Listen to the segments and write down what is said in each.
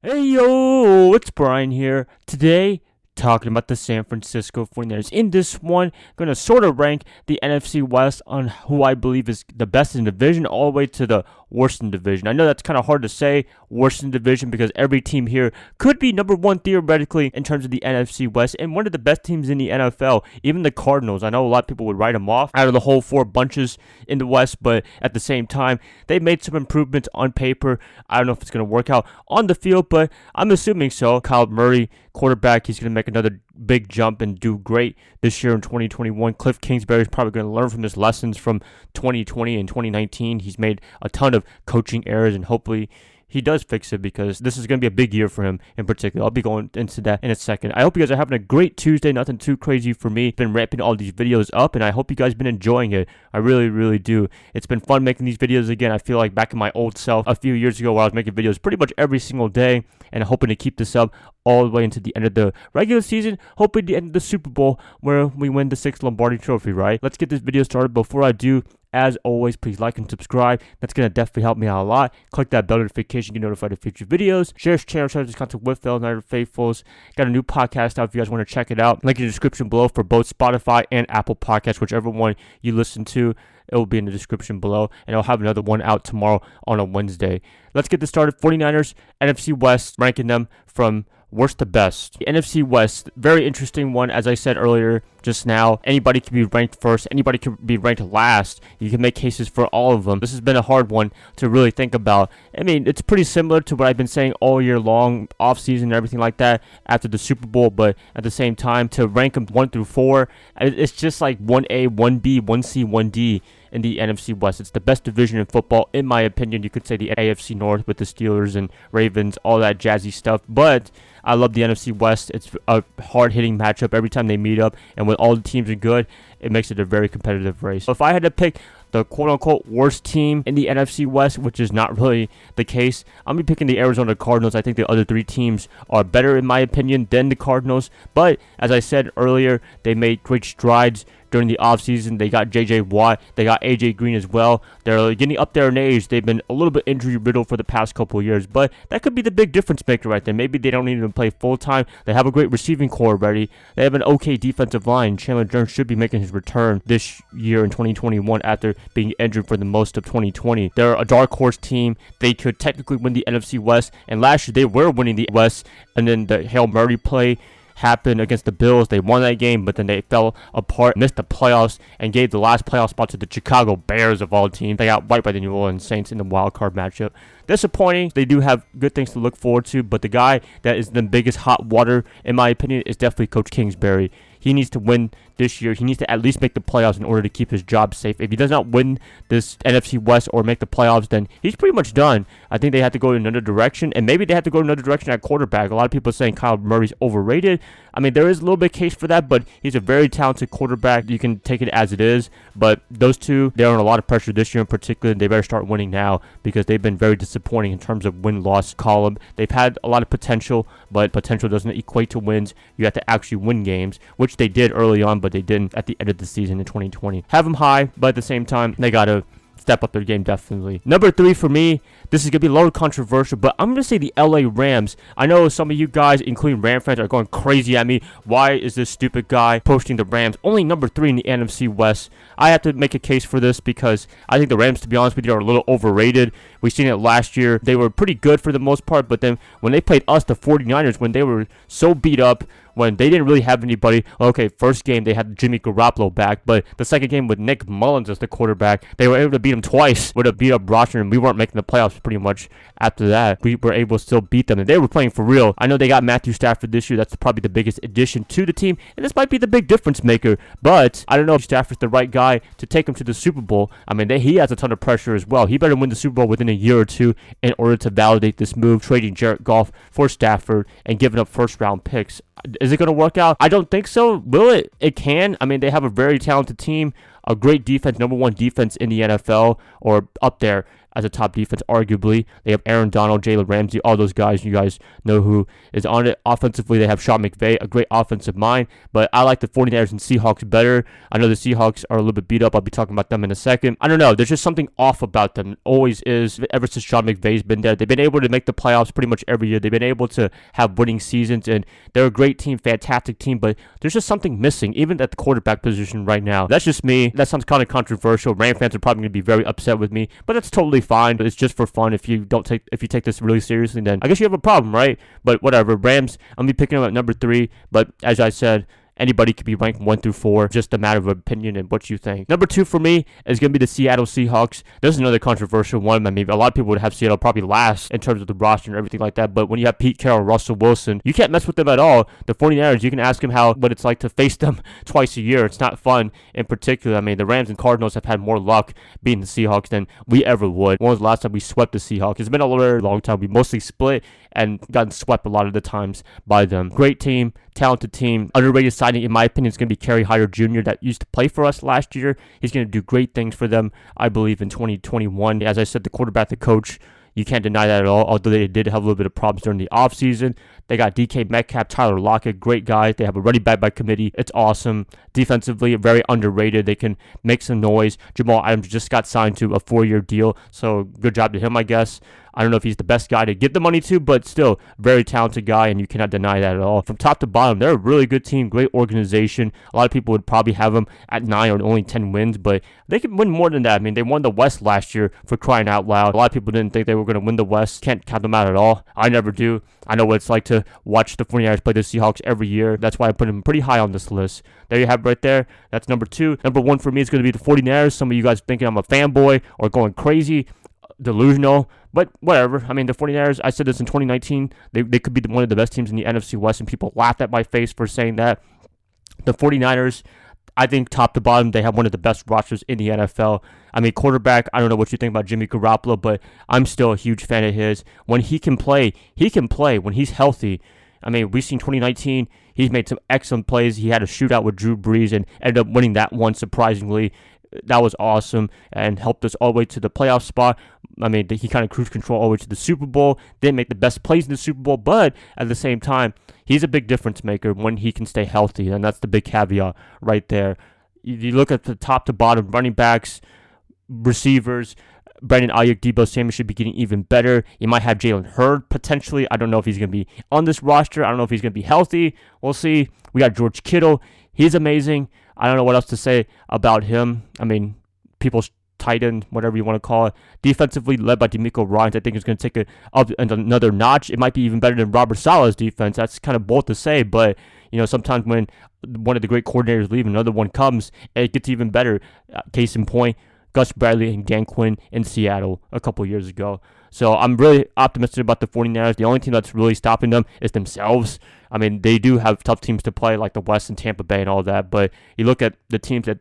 Hey yo, it's Brian here. Today, talking about the San Francisco 49ers. In this one, gonna sort of rank the NFC West on who I believe is the best in the division, all the way to the worst in the division. I know that's kind of hard to say, worst in the division, because every team here could be number one theoretically in terms of the NFC West, and one of the best teams in the NFL. Even the Cardinals, I know a lot of people would write them off out of the whole four bunches in the West, but at the same time, they made some improvements on paper. I don't know if it's going to work out on the field, but I'm assuming so. Kyle Murray, quarterback, he's going to make another big jump and do great this year in 2021. Cliff Kingsbury is probably going to learn from his lessons from 2020 and 2019. He's made a ton of coaching errors, and hopefully he does fix it, because this is going to be a big year for him in particular. I'll be going into that in a second. I hope you guys are having a great Tuesday. Nothing too crazy for me. Been ramping all these videos up, and I hope you guys been enjoying it. I really, really do. It's been fun making these videos again. I feel like back in my old self a few years ago, where I was making videos pretty much every single day, and hoping to keep this up all the way into the end of the regular season, hoping the end of the Super Bowl, where we win the 6th Lombardi Trophy, right? Let's get this video started. Before I do, as always, please like and subscribe. That's going to definitely help me out a lot. Click that bell notification, get notified of future videos. Share this channel, share this content with fellow United faithfuls. Got a new podcast out if you guys want to check it out. Link in the description below for both Spotify and Apple Podcasts, whichever one you listen to. It will be in the description below, and I'll have another one out tomorrow on a Wednesday. Let's get this started. 49ers, NFC West, ranking them from worst to best. The NFC West, very interesting one. As I said earlier, just now, anybody can be ranked first, anybody can be ranked last. You can make cases for all of them. This has been a hard one to really think about. I mean, it's pretty similar to what I've been saying all year long, offseason and everything like that, after the Super Bowl, but at the same time, to rank them 1 through 4, it's just like 1A, 1B, 1C, 1D. In the NFC West. It's the best division in football, in my opinion. You could say the AFC North with the Steelers and Ravens, all that jazzy stuff. But I love the NFC West. It's a hard-hitting matchup every time they meet up. And when all the teams are good, it makes it a very competitive race. So if I had to pick the quote-unquote worst team in the NFC West, which is not really the case, I'm going to be picking the Arizona Cardinals. I think the other three teams are better, in my opinion, than the Cardinals. But as I said earlier, they made great strides during the offseason. They got J.J. Watt. They got A.J. Green as well. They're getting up there in age. They've been a little bit injury-riddled for the past couple of years, but that could be the big difference maker right there. Maybe they don't need to play full-time. They have a great receiving core already. They have an okay defensive line. Chandler Jones should be making his return this year in 2021 after being injured for the most of 2020. They're a dark horse team. They could technically win the NFC West, and last year they were winning the West, and then the Hail Murray play happened against the Bills. They won that game, but then they fell apart, missed the playoffs, and gave the last playoff spot to the Chicago Bears of all teams. They got wiped by the New Orleans Saints in the wild card matchup. Disappointing. They do have good things to look forward to, but the guy that is the biggest hot water, in my opinion, is definitely Coach Kingsbury. He needs to win this year. He needs to at least make the playoffs in order to keep his job safe. If he does not win this NFC West or make the playoffs, then he's pretty much done. I think they have to go in another direction, and maybe they have to go in another direction at quarterback. A lot of people are saying Kyle Murray's overrated. I mean, there is a little bit of case for that, but he's a very talented quarterback. You can take it as it is, but those two, they're under a lot of pressure this year in particular. They better start winning now, because they've been very disappointing in terms of win-loss column. They've had a lot of potential, but potential doesn't equate to wins. You have to actually win games, which they did early on, but they didn't at the end of the season in 2020. Have them high, but at the same time, they got to step up their game, definitely. Number 3 for me, this is going to be a little controversial, but I'm going to say the LA Rams. I know some of you guys, including Ram fans, are going crazy at me. Why is this stupid guy posting the Rams only number 3 in the NFC West? I have to make a case for this, because I think the Rams, to be honest with you, are a little overrated. We've seen it last year. They were pretty good for the most part, but then when they played us, the 49ers, when they were so beat up, when they didn't really have anybody. Okay, first game they had Jimmy Garoppolo back, but the second game with Nick Mullins as the quarterback, they were able to beat him twice. Would have beat up Rochester, and we weren't making the playoffs pretty much after that. We were able to still beat them, and they were playing for real. I know they got Matthew Stafford this year. That's probably the biggest addition to the team, and this might be the big difference maker, but I don't know if Stafford's the right guy to take him to the Super Bowl. I mean, he has a ton of pressure as well. He better win the Super Bowl within a year or two in order to validate this move, trading Jared Goff for Stafford and giving up first-round picks. Is it going to work out? I don't think so. Will it? It can. I mean, they have a very talented team, a great defense, number 1 defense in the NFL, or up there. as a top defense, arguably. They have Aaron Donald, Jalen Ramsey, all those guys. You guys know who is on it. Offensively, they have Sean McVay, a great offensive mind, but I like the 49ers and Seahawks better. I know the Seahawks are a little bit beat up. I'll be talking about them in a second. I don't know. There's just something off about them. Always is. Ever since Sean McVay's been there, they've been able to make the playoffs pretty much every year. They've been able to have winning seasons, and they're a great team, fantastic team, but there's just something missing, even at the quarterback position right now. That's just me. That sounds kind of controversial. Ram fans are probably going to be very upset with me, but that's totally fine. It's just for fun. If you take this really seriously, then I guess you have a problem, right? But whatever. Rams, I'm gonna be picking them at number 3, but as I said, anybody could be ranked 1 through 4, just a matter of opinion and what you think. Number 2 for me is going to be the Seattle Seahawks. This is another controversial one. I mean, a lot of people would have Seattle probably last in terms of the roster and everything like that, but when you have Pete Carroll, Russell Wilson, you can't mess with them at all. The 49ers, you can ask them what it's like to face them twice a year. It's not fun in particular. I mean, the Rams and Cardinals have had more luck beating the Seahawks than we ever would. When was the last time we swept the Seahawks? It's been a very long time. We mostly split and gotten swept a lot of the times by them. Great team, talented team. Underrated signing, in my opinion, is going to be Kerry Hyder Jr. that used to play for us last year. He's going to do great things for them, I believe, in 2021. As I said, the quarterback, the coach, you can't deny that at all, although they did have a little bit of problems during the offseason. They got DK Metcalf, Tyler Lockett, great guys. They have a running back by committee. It's awesome. Defensively, very underrated. They can make some noise. Jamal Adams just got signed to a 4-year deal, so good job to him, I guess. I don't know if he's the best guy to give the money to, but still, very talented guy, and you cannot deny that at all. From top to bottom, they're a really good team, great organization. A lot of people would probably have them at 9 or only 10 wins, but they can win more than that. I mean, they won the West last year, for crying out loud. A lot of people didn't think they were going to win the West. Can't count them out at all. I never do. I know what it's like to watch the 49ers play the Seahawks every year. That's why I put them pretty high on this list. There you have it right there. That's number 2. Number 1 for me is going to be the 49ers. Some of you guys thinking I'm a fanboy or going crazy, delusional, but whatever. I mean, the 49ers, I said this in 2019, they could be one of the best teams in the NFC West, and people laughed at my face for saying that. The 49ers, I think top to bottom, they have one of the best rosters in the NFL. I mean, quarterback, I don't know what you think about Jimmy Garoppolo, but I'm still a huge fan of his. When he can play when he's healthy. I mean, we've seen 2019, he's made some excellent plays. He had a shootout with Drew Brees and ended up winning that one, surprisingly. That was awesome and helped us all the way to the playoff spot. I mean, he kind of cruised control all the way to the Super Bowl. Didn't make the best plays in the Super Bowl, but at the same time, he's a big difference maker when he can stay healthy, and that's the big caveat right there. You look at the top to bottom running backs, receivers, Brandon Ayuk, Deebo Samuel should be getting even better. You might have Jalen Hurd potentially. I don't know if he's going to be on this roster. I don't know if he's going to be healthy. We'll see. We got George Kittle. He's amazing. I don't know what else to say about him. I mean, people's tight end, whatever you want to call it. Defensively, led by DeMeco Ryans, I think is going to take it up another notch. It might be even better than Robert Saleh's defense. That's kind of bold to say, but sometimes when one of the great coordinators leave, another one comes, it gets even better. Case in point, Gus Bradley and Dan Quinn in Seattle a couple years ago. So I'm really optimistic about the 49ers. The only team that's really stopping them is themselves. I mean, they do have tough teams to play, like the West and Tampa Bay and all that, but you look at the teams that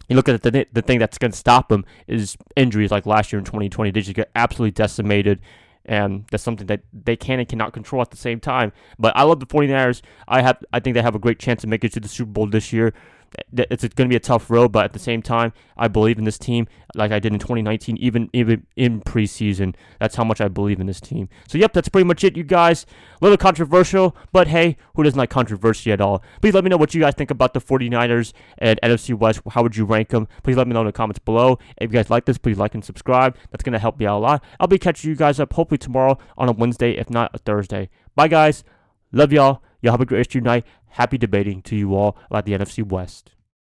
you look at the thing that's going to stop them is injuries like last year in 2020. They just get absolutely decimated, and that's something that they can and cannot control at the same time. But I love the 49ers. I think they have a great chance to make it to the Super Bowl this year. It's going to be a tough road, but at the same time, I believe in this team like I did in 2019, even in preseason. That's how much I believe in this team. So, yep, that's pretty much it, you guys. A little controversial, but hey, who doesn't like controversy at all? Please let me know what you guys think about the 49ers and NFC West. How would you rank them? Please let me know in the comments below. If you guys like this, please like and subscribe. That's going to help me out a lot. I'll be catching you guys up hopefully tomorrow on a Wednesday, if not a Thursday. Bye, guys. Love y'all. Y'all have a great rest of your night. Happy debating to you all about the NFC West.